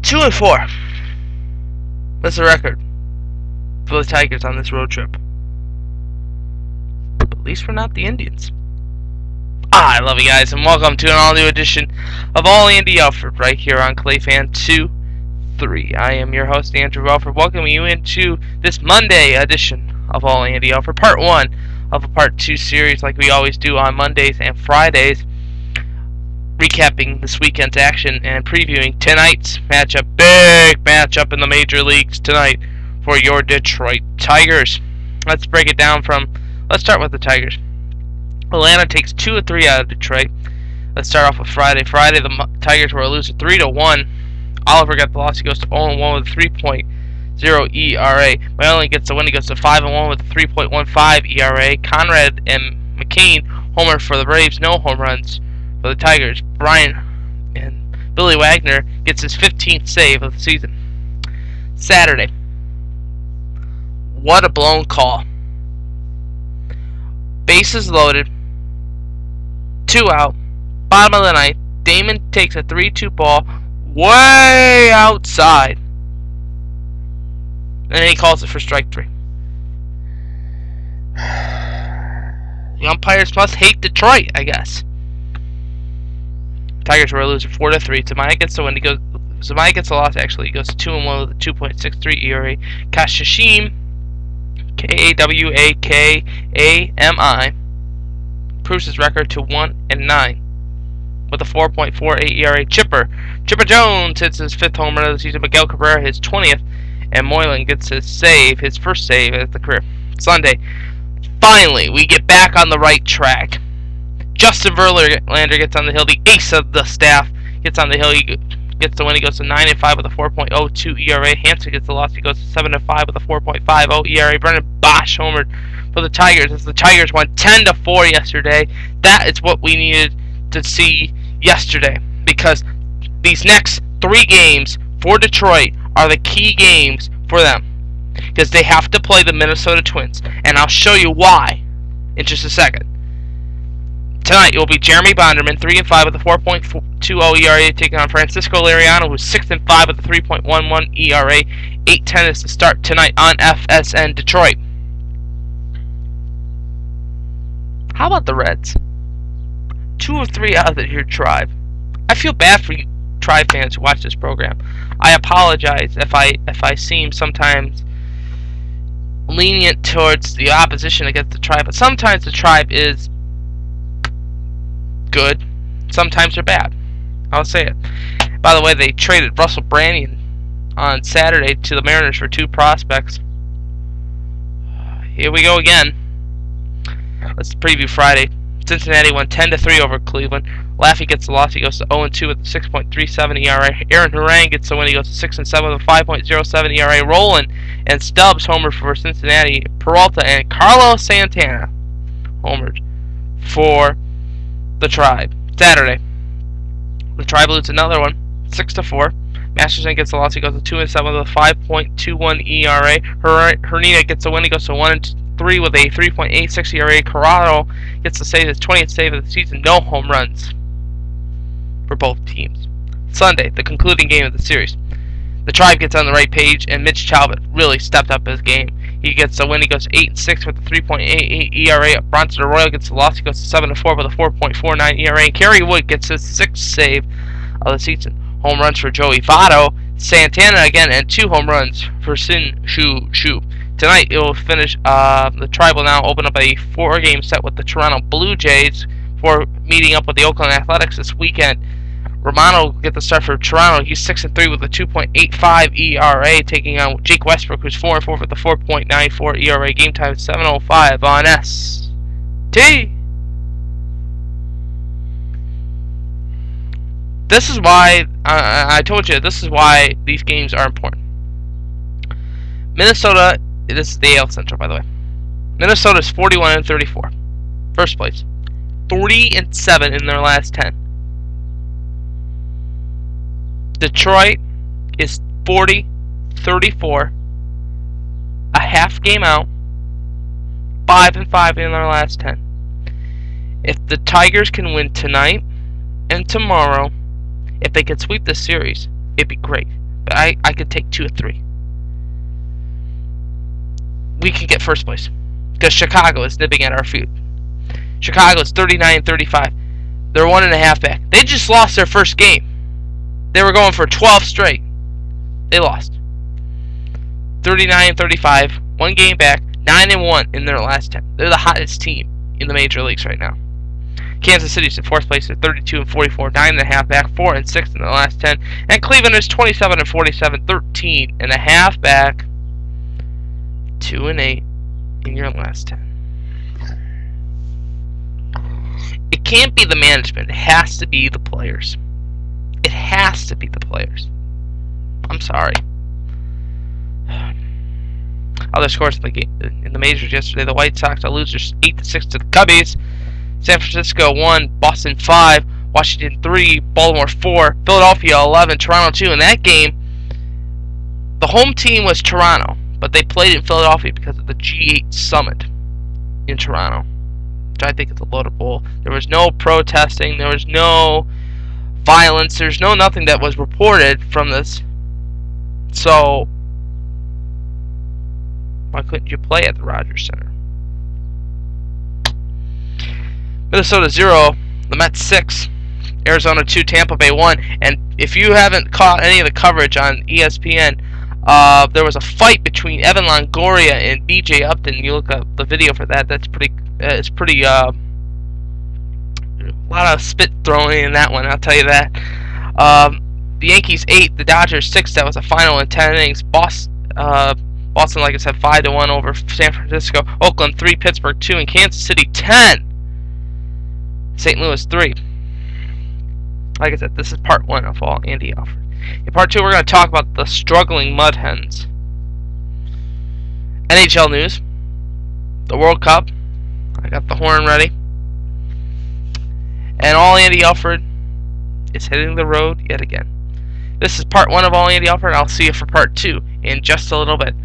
2-4. That's the record for the Tigers on this road trip. But at least we're not the Indians. I love you guys, and welcome to an all-new edition of All Andy Alfred right here on Clayfan 2-3. I am your host, Andrew Alfred, welcoming you into this Monday edition of All Andy Alfred, part 1 of a part 2 series like we always do on Mondays and Fridays, recapping this weekend's action and previewing tonight's matchup. Big matchup in the major leagues tonight for your Detroit Tigers. Let's break it down let's start with the Tigers. Atlanta takes 2 of 3 out of Detroit. Let's start off with Friday. Friday, the Tigers were a loser 3-1. Oliver got the loss. He goes to 0-1 with a 3.0 ERA. Moylan gets the win. He goes to 5-1 with a 3.15 ERA. Conrad and McCain homer for the Braves. No home runs for the Tigers. Brian and Billy Wagner gets his 15th save of the season. Saturday. What a blown call. Bases loaded. 2 out. Bottom of the ninth. Damon takes a 3-2 ball way outside. And then he calls it for strike 3. The umpires must hate Detroit, I guess. Tigers were a loser 4-3. Tamaya gets the win. Tamaya gets the loss, actually. He goes to 2-1 with a 2.63 ERA. Kashashim, Kawakami, improves his record to 1-9 with a 4.48 ERA. Chipper Jones hits his 5th home run of the season. Miguel Cabrera his 20th, and Moylan gets his first save at the career. Sunday, finally we get back on the right track. Justin Verlander gets on the hill. The ace of the staff gets on the hill. He gets the win. He goes to 9-5 with a 4.02 ERA. Hansen gets the loss. He goes to 7-5 with a 4.50 ERA. Brendan Bosch homered for the Tigers as the Tigers won 10-4 yesterday. That is what we needed to see yesterday, because these next 3 games for Detroit are the key games for them, because they have to play the Minnesota Twins, and I'll show you why in just a second. Tonight it will be Jeremy Bonderman, 3-5 with a 4.20 ERA, taking on Francisco Liriano, who's 6-5 with a 3.11 ERA. 8:10 is the start tonight on FSN Detroit. How about the Reds? 2 of 3 out of your Tribe. I feel bad for you Tribe fans who watch this program. I apologize if I seem sometimes lenient towards the opposition against the Tribe, but sometimes the Tribe is good, sometimes they're bad. I'll say it. By the way, they traded Russell Branyan on Saturday to the Mariners for 2 prospects. Here we go again. Let's preview Friday. Cincinnati won 10-3 over Cleveland. Laffey gets the loss. He goes to 0-2 with a 6.37 ERA. Aaron Harang gets the win. He goes to 6-7 with a 5.07 ERA. Rowland and Stubbs homered for Cincinnati. Peralta and Carlos Santana homered for the Tribe. Saturday, the Tribe loses another one, 6-4. Masterson gets the loss. He goes to 2-7 with a 5.21 ERA. Hernina gets the win. He goes to 1-3 with a 3.86 ERA. Corrado gets to save his 20th save of the season. No home runs for both teams. Sunday, the concluding game of the series. The Tribe gets on the right page, and Mitch Talbot really stepped up his game. He gets the win. He goes 8-6 with a 3.88 ERA. Bronson Arroyo gets the loss. He goes to 7-4 with a 4.49 ERA. And Kerry Wood gets his 6th save of the season. Home runs for Joey Votto, Santana again, and 2 home runs for Sin Shu Shu. Tonight it will finish. The Tribe will now open up a 4-game set with the Toronto Blue Jays for meeting up with the Oakland Athletics this weekend. Romano will get the start for Toronto. He's 6-3 with a 2.85 ERA, taking on Jake Westbrook, who's 4-4 with a 4.94 ERA. Game time 7:05 on ST. This is why I told you. This is why these games are important. Minnesota. This is the AL Central, by the way. Minnesota is 41-34, first place. 30-7 in their last 10. Detroit is 40-34, a half game out, 5-5 in their last 10. If the Tigers can win tonight and tomorrow, if they could sweep this series, it'd be great. But I could take 2 or 3. We can get first place because Chicago is nipping at our feet. Chicago is 39-35. They're 1.5 back. They just lost their first game. They were going for 12 straight. They lost. 39-35. 1 game back. 9-1 in their last 10. They're the hottest team in the major leagues right now. Kansas City's in 4th place at 32-44. 9.5 back. 4-6 in the last 10. And Cleveland is 27-47. 13.5 back. 2-8 in your last 10. It can't be the management. It has to be the players. It has to be the players. I'm sorry. Other scores in the majors yesterday: the White Sox are losers 8-6 to the Cubbies. San Francisco 1, Boston 5, Washington 3, Baltimore 4, Philadelphia 11, Toronto 2. In that game, the home team was Toronto, but they played in Philadelphia because of the G8 Summit in Toronto, which I think is a load of bull. There was no protesting. There was no violence. There's no nothing that was reported from this. So why couldn't you play at the Rogers Center? Minnesota 0, the Mets 6, Arizona 2, Tampa Bay 1. And if you haven't caught any of the coverage on ESPN, there was a fight between Evan Longoria and BJ Upton. You look up the video for that. That's pretty. It's pretty. A lot of spit throwing in that one. I'll tell you that. The Yankees 8, the Dodgers 6. That was a final in 10 innings. Boston, like I said, 5-1 over San Francisco. Oakland 3, Pittsburgh 2, and Kansas City 10. St. Louis 3. Like I said, this is part 1 of all Andy Alfred. In part 2, we're going to talk about the struggling Mud Hens. NHL news. The World Cup. I got the horn ready. And all Andy Alfred is hitting the road yet again. This is part 1 of all Andy Alfred. I'll see you for part 2 in just a little bit.